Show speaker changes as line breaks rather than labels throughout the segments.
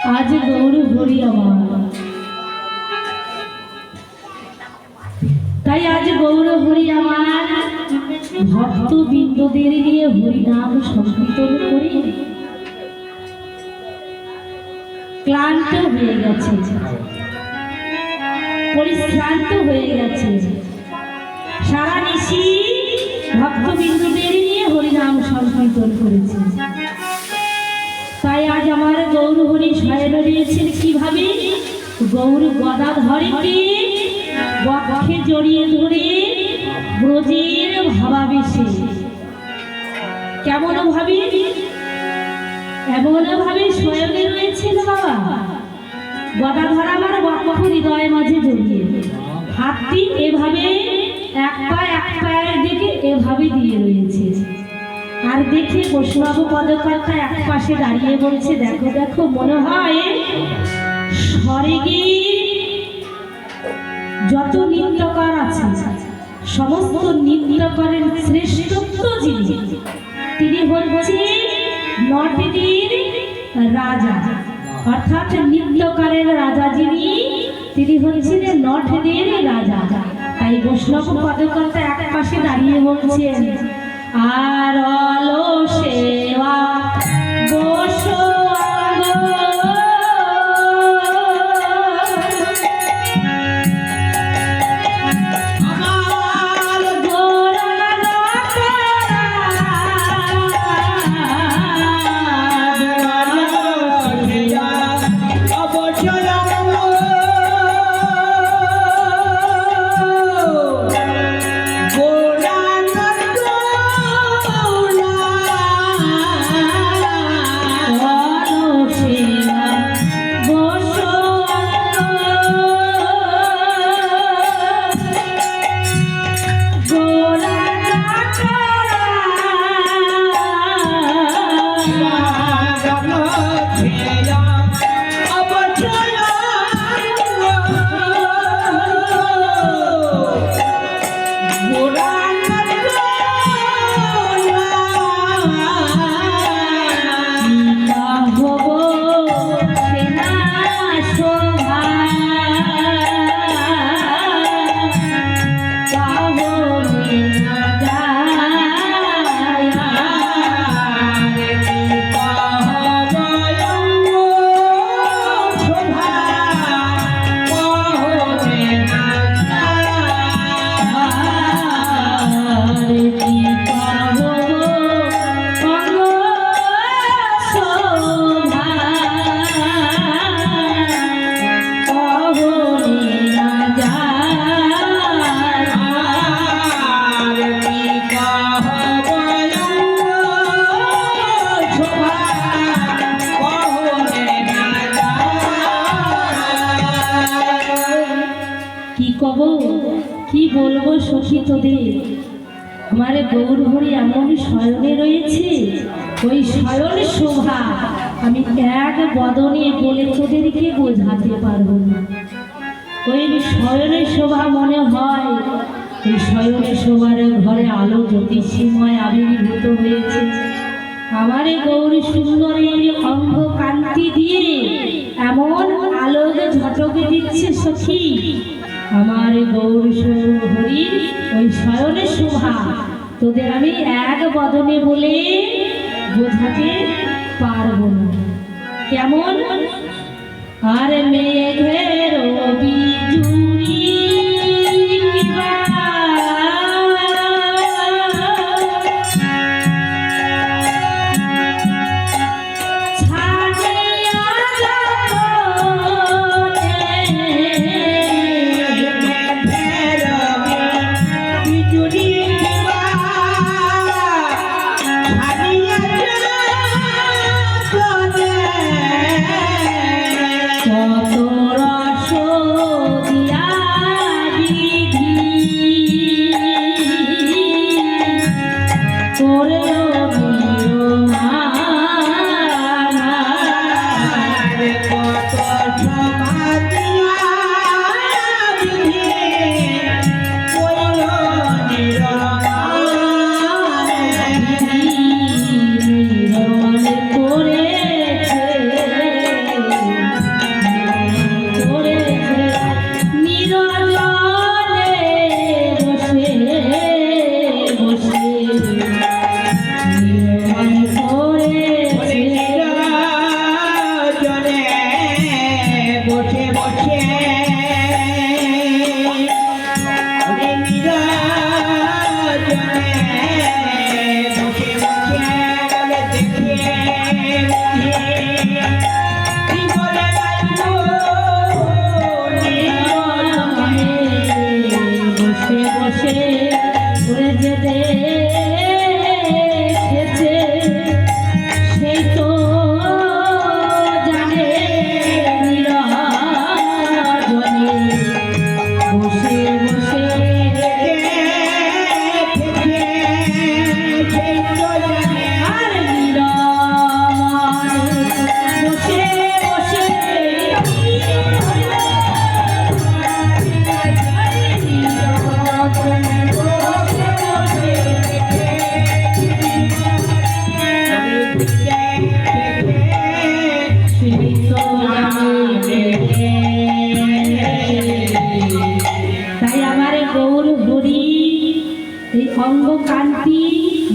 आज गौर हरि আমার তাই আজ গৌর হরি আমার ভক্তবৃন্দদের নিয়ে হরিনাম সংকীর্তন করে ক্লান্ত হয়ে গেছে, পরিশ্রান্ত হয়ে গেছে। সারা নিশি ভক্তবৃন্দদের নিয়ে হরিনাম সংকীর্তন করেছে। তাই আজ আমার গৌর হরি শয়ন রয়েছেন কিভাবে? গৌর গদাধরকে বক্ষে জড়িয়ে ধরে ব্রজের ভাবাবেশে কেমন ভাবে এমন ভাবে শয়নে রয়েছেন বাবা। গদাধর আমার বক্ষ হৃদয় মাঝে জড়িয়ে হাতটি এভাবে এক পায়ের দিকে এভাবে দিয়ে রয়েছে। আর দেখে বৈষ্ণব পদকর্তা এক পাশে দাঁড়িয়ে বলছে, দেখো দেখো মনে হয় স্বর্গে যত নৃত্যকার আছে সমস্ত নৃত্যকারের শ্রেষ্ঠত্ব যিনি, তিনি হচ্ছে নটদের রাজা, অর্থাৎ নৃত্যকারের রাজা যিনি, তিনি হচ্ছেন নটদের রাজা। তাই বৈষ্ণব পদকর্তা এক পাশে দাঁড়িয়ে বলছেন, আর আলো সেবা বসো কি বলবো সখী তোদের, আমার গৌর হরি এমন শয়নে রয়েছে, ওই শয়ন শোভা আমি এক বদনে বলে তোদেরকে বোঝাতে পারবো না। ওই শয়নের শোভা মনে হয় ওই শয়নের শোভার ঘরে আলো জ্যোতিষীময় আবির্ভূত হয়েছে। আমার গৌর সুন্দরের অঙ্গ কান্তি দিয়ে এমন আলোকে ঝটকে দিচ্ছে সখী, আমার গৌর হরির ওই শয়নের শোভা তোদের আমি এক বদনে বলে বোঝাতে পারবো না। কেমন? আর মেঘের বিজুরি কত অঙ্গ কান্তি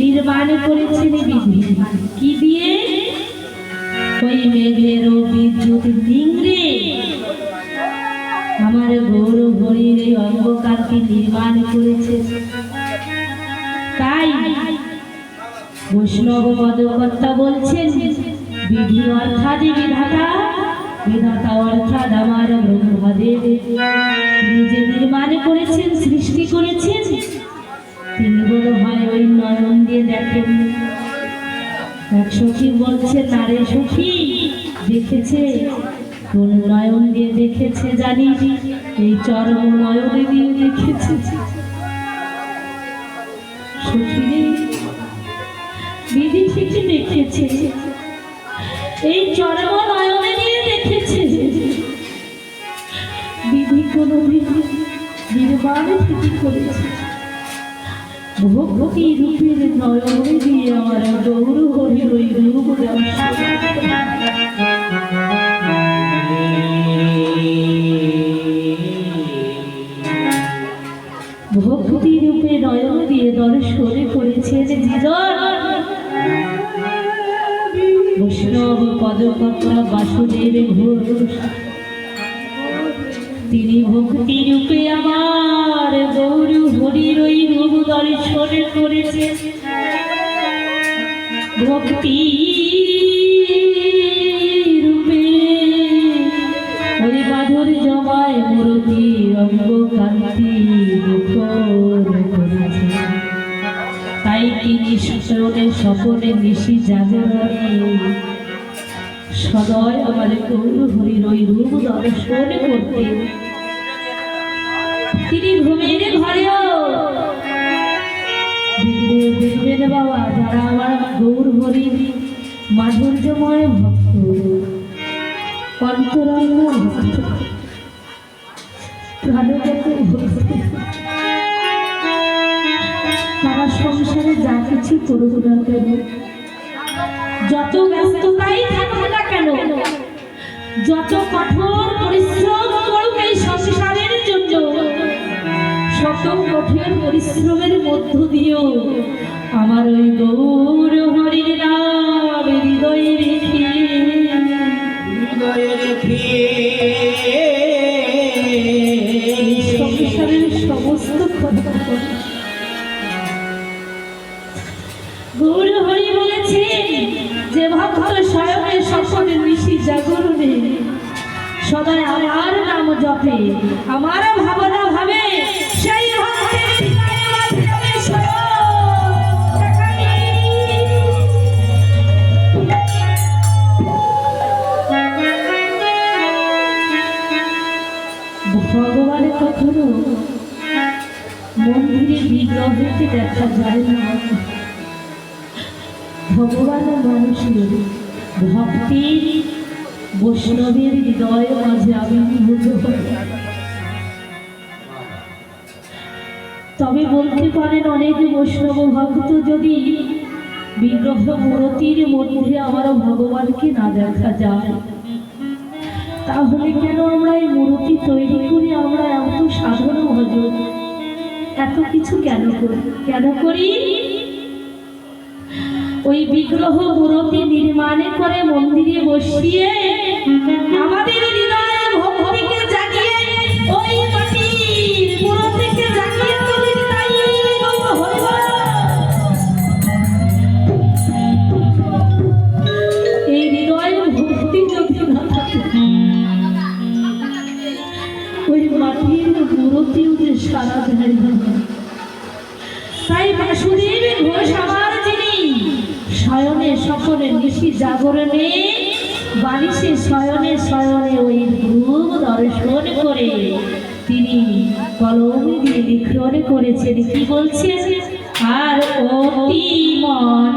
নির্মাণ করেছেন বিধি কি দিয়ে? ওই মেঘের বিদ্যুৎ ডিংরে আমার গৌর হরির এই অঙ্গ কান্তি নির্মাণ করেছে। তাই বৈষ্ণব পদকর্তা বলছেন বিধি অর্থাৎ বিধাতা, বিধাতা অর্থাৎ আমার ব্রহ্মদেব নিজে নির্মাণ করেছেন, সৃষ্টি করেছেন। তিনি বলো হয় ওই নয়ন দিয়ে দেখেন। এক সখী বলছে নারে সখী দেখেছে, কোন নয়ন দিয়ে দেখেছে জানি? এই চরম নয়ন দিয়ে দেখেছে। সখী বিধি থেকে দেখেছে, এই চরম নয়ন দিয়ে দেখেছে। বিধি কোনো নির্বাণ থেকে করেছে। ভক্তি রূপের নয়নে দিয়ে আমার গৌর হরির ওই রূপ ভক্তি রূপে নয়ন দিয়ে দর্শনে করেছেন জীজন বৈষ্ণব পদকর্তা বাসুদেব ঘোষ। তিনি ভক্তি রূপে আমার গৌর হরির ওই রূপ দর্শন করেছে। ভক্তি রূপে ওই বাঁধর জমায় মূরতি অঙ্গ কান্তি মুখর করেছে। তাই তিনি সকলে সকলে নিশি জাগরণে সদয় আমার গৌর হরির ওই রূপ দর্শন করতে। তিনি ঘুমের ঘরেও দেখবেন বাবা, যারা আমার গৌর হরির মাধুর্যময় ভক্ত, অন্তরঙ্গ ভক্ত, প্রাণগত ভক্ত, তারা সংসারে যা কিছু করুক না কেন, যত ব্যস্ততাই থাকুক না কেন, যত কঠোর পরিশ্রম করুক এই সংসারের জন্য, শত কঠোর পরিশ্রমের মধ্য দিয়েও আমার ওই গৌর হরির নাম হৃদয়ে রেখে সংসারের সমস্ত কথা গৌর হরি বলেছে যে ভক্ত স্বয়ং সকলে নিশি জাগরণে সদায় আমার নাম জপে, আমার ভাবনা ভাবে, সেই ভক্তের হৃদয়ে মাধ্যমে ভগবান কখনো মন্দিরে বিগ্রহকে দেখা যায় না। ভগবান মানুষের ভক্তি বৈষ্ণবের হৃদয় মাঝে আবির্ভূত হয়। তবে বলতে পারেন অনেক বৈষ্ণব ভক্ত যদি বিগ্রহ মূর্তির মধ্যে আমার ভগবানকে না দেখা যায়, তাহলে কেন আমরা এই মূর্তি তৈরি করি? আমরা এত সাধন ভজন এত কিছু কেন করি? ওই বিগ্রহ মূর্তি নির্মাণ করে মন্দিরে বসিয়ে আমাদের হৃদয়ে ভক্তিকে কিন্তু মূরতিও যে সারা দেয় না। তাই বাসুদেব ঘোষ আমার যিনি শয়নে সকলে নিশি জাগরণে বালিশে শয়নে শয়নে ওই রূপ দর্শন করে তিনি কলম দিয়ে লিখন করেছেন। কি বলছেন? আর অতি মন